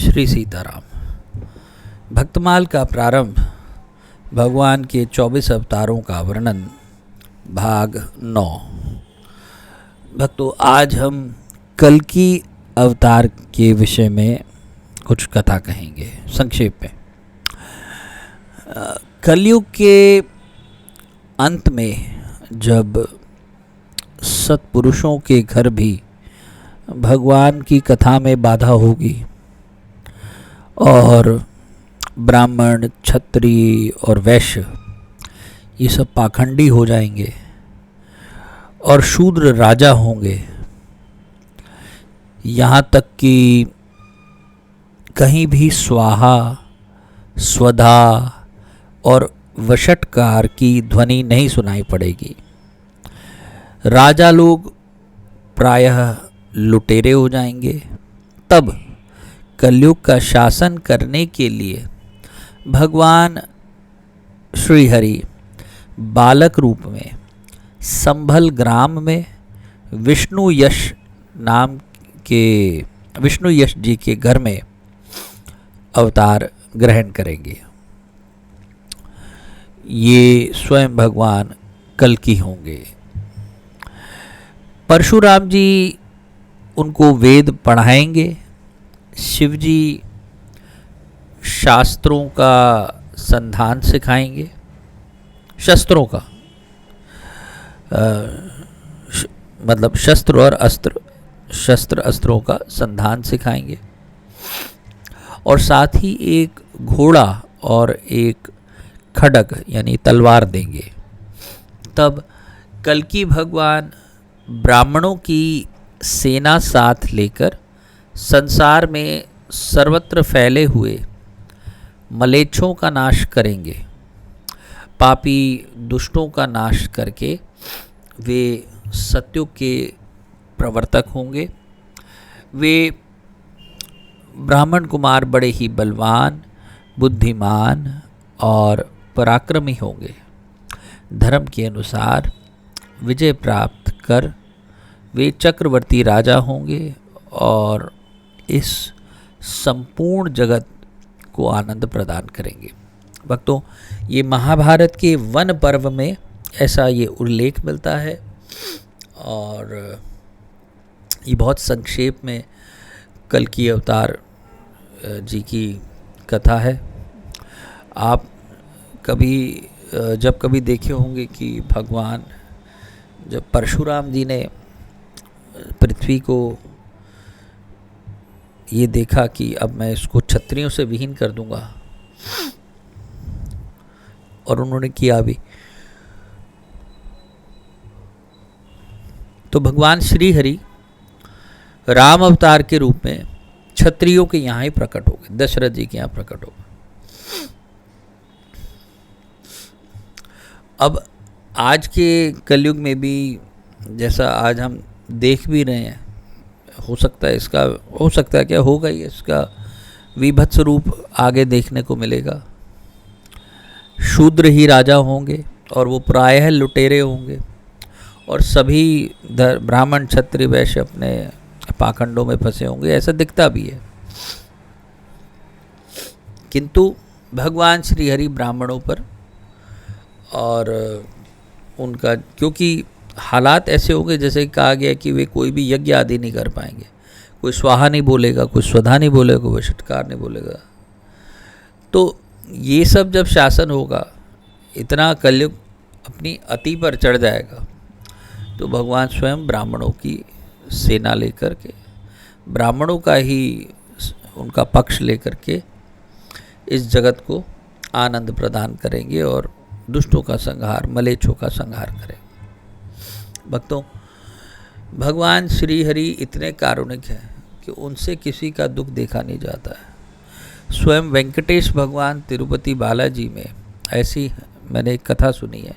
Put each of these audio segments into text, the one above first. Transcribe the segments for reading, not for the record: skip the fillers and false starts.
श्री सीताराम। भक्तमाल का प्रारंभ, भगवान के 24 अवतारों का वर्णन, भाग 9। भक्तों, आज हम कल्कि अवतार के विषय में कुछ कथा कहेंगे संक्षेप में। कलयुग के अंत में जब सत्पुरुषों के घर भी भगवान की कथा में बाधा होगी और ब्राह्मण, क्षत्रिय और वैश्य ये सब पाखंडी हो जाएंगे और शूद्र राजा होंगे, यहाँ तक कि कहीं भी स्वाहा, स्वधा और वषटकार की ध्वनि नहीं सुनाई पड़ेगी। राजा लोग प्रायः लुटेरे हो जाएंगे। तब कलयुग का शासन करने के लिए भगवान श्री हरि बालक रूप में संभल ग्राम में विष्णु यश जी के घर में अवतार ग्रहण करेंगे। ये स्वयं भगवान कल्कि होंगे। परशुराम जी उनको वेद पढ़ाएंगे, शिवजी शास्त्रों का संधान सिखाएंगे, शस्त्रों का मतलब शस्त्र और अस्त्र, शस्त्र अस्त्रों का संधान सिखाएंगे और साथ ही एक घोड़ा और एक खड्ग यानी तलवार देंगे। तब कल्कि भगवान ब्राह्मणों की सेना साथ लेकर संसार में सर्वत्र फैले हुए मलेच्छों का नाश करेंगे। पापी दुष्टों का नाश करके वे सत्युग के प्रवर्तक होंगे। वे ब्राह्मण कुमार बड़े ही बलवान, बुद्धिमान और पराक्रमी होंगे। धर्म के अनुसार विजय प्राप्त कर वे चक्रवर्ती राजा होंगे और इस संपूर्ण जगत को आनंद प्रदान करेंगे। भक्तों, ये महाभारत के वन पर्व में ऐसा ये उल्लेख मिलता है और ये बहुत संक्षेप में कल्कि अवतार जी की कथा है। आप जब कभी देखे होंगे कि भगवान जब परशुराम जी ने पृथ्वी को ये देखा कि अब मैं इसको क्षत्रियों से विहीन कर दूंगा, और उन्होंने किया भी, तो भगवान श्री हरि राम अवतार के रूप में क्षत्रियों के यहाँ ही प्रकट हो गए, दशरथ जी के यहाँ प्रकट हो गए। अब आज के कलयुग में भी जैसा आज हम देख भी रहे हैं, हो सकता है क्या होगा ही, इसका विभत्स रूप आगे देखने को मिलेगा। शूद्र ही राजा होंगे और वो प्रायः लुटेरे होंगे और सभी ब्राह्मण, क्षत्रिय, वैश्य अपने पाखंडों में फंसे होंगे, ऐसा दिखता भी है। किंतु भगवान श्री हरि ब्राह्मणों पर और उनका, क्योंकि हालात ऐसे होंगे जैसे कहा गया कि वे कोई भी यज्ञ आदि नहीं कर पाएंगे। कोई स्वाहा नहीं बोलेगा, कोई स्वधा नहीं बोलेगा, कोई वषटकार नहीं बोलेगा। तो ये सब जब शासन होगा, इतना कलयुग अपनी अति पर चढ़ जाएगा, तो भगवान स्वयं ब्राह्मणों की सेना लेकर के, ब्राह्मणों का ही उनका पक्ष लेकर के इस जगत को आनंद प्रदान करेंगे और दुष्टों का संहार, मलेच्छों का संहार करेंगे। भक्तों, भगवान श्री हरि इतने कारुणिक हैं कि उनसे किसी का दुख देखा नहीं जाता है। स्वयं वेंकटेश भगवान तिरुपति बालाजी में ऐसी मैंने एक कथा सुनी है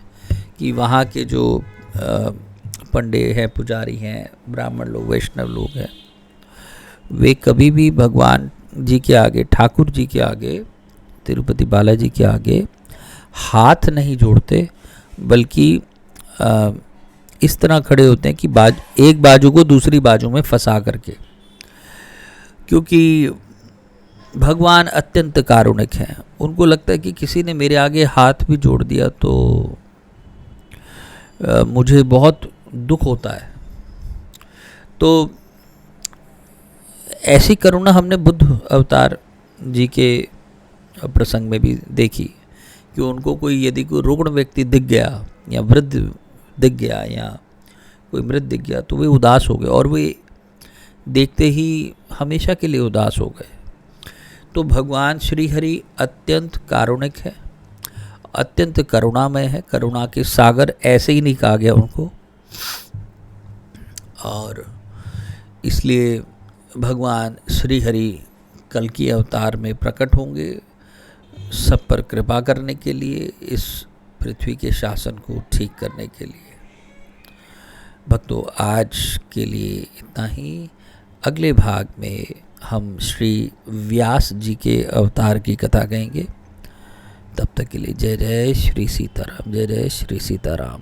कि वहाँ के जो पंडे हैं, पुजारी हैं, ब्राह्मण लोग, वैष्णव लोग हैं, वे कभी भी भगवान जी के आगे, ठाकुर जी के आगे, तिरुपति बालाजी के आगे हाथ नहीं जोड़ते, बल्कि इस तरह खड़े होते हैं कि एक बाजू को दूसरी बाजू में फंसा करके, क्योंकि भगवान अत्यंत कारुणिक हैं। उनको लगता है कि किसी ने मेरे आगे हाथ भी जोड़ दिया तो मुझे बहुत दुख होता है। तो ऐसी करुणा हमने बुद्ध अवतार जी के प्रसंग में भी देखी कि उनको कोई यदि कोई रुग्ण व्यक्ति दिख गया या वृद्ध दिख गया या कोई मृत दिख गया तो वे उदास हो गए और वे देखते ही हमेशा के लिए उदास हो गए। तो भगवान श्री हरि अत्यंत कारुणिक है, अत्यंत करुणामय है, करुणा के सागर ऐसे ही नहीं कहा गया उनको। और इसलिए भगवान श्री हरि कल की अवतार में प्रकट होंगे सब पर कृपा करने के लिए, इस पृथ्वी के शासन को ठीक करने के लिए। भक्तों, आज के लिए इतना ही। अगले भाग में हम श्री व्यास जी के अवतार की कथा कहेंगे। तब तक के लिए जय जय श्री सीताराम, जय जय श्री सीताराम।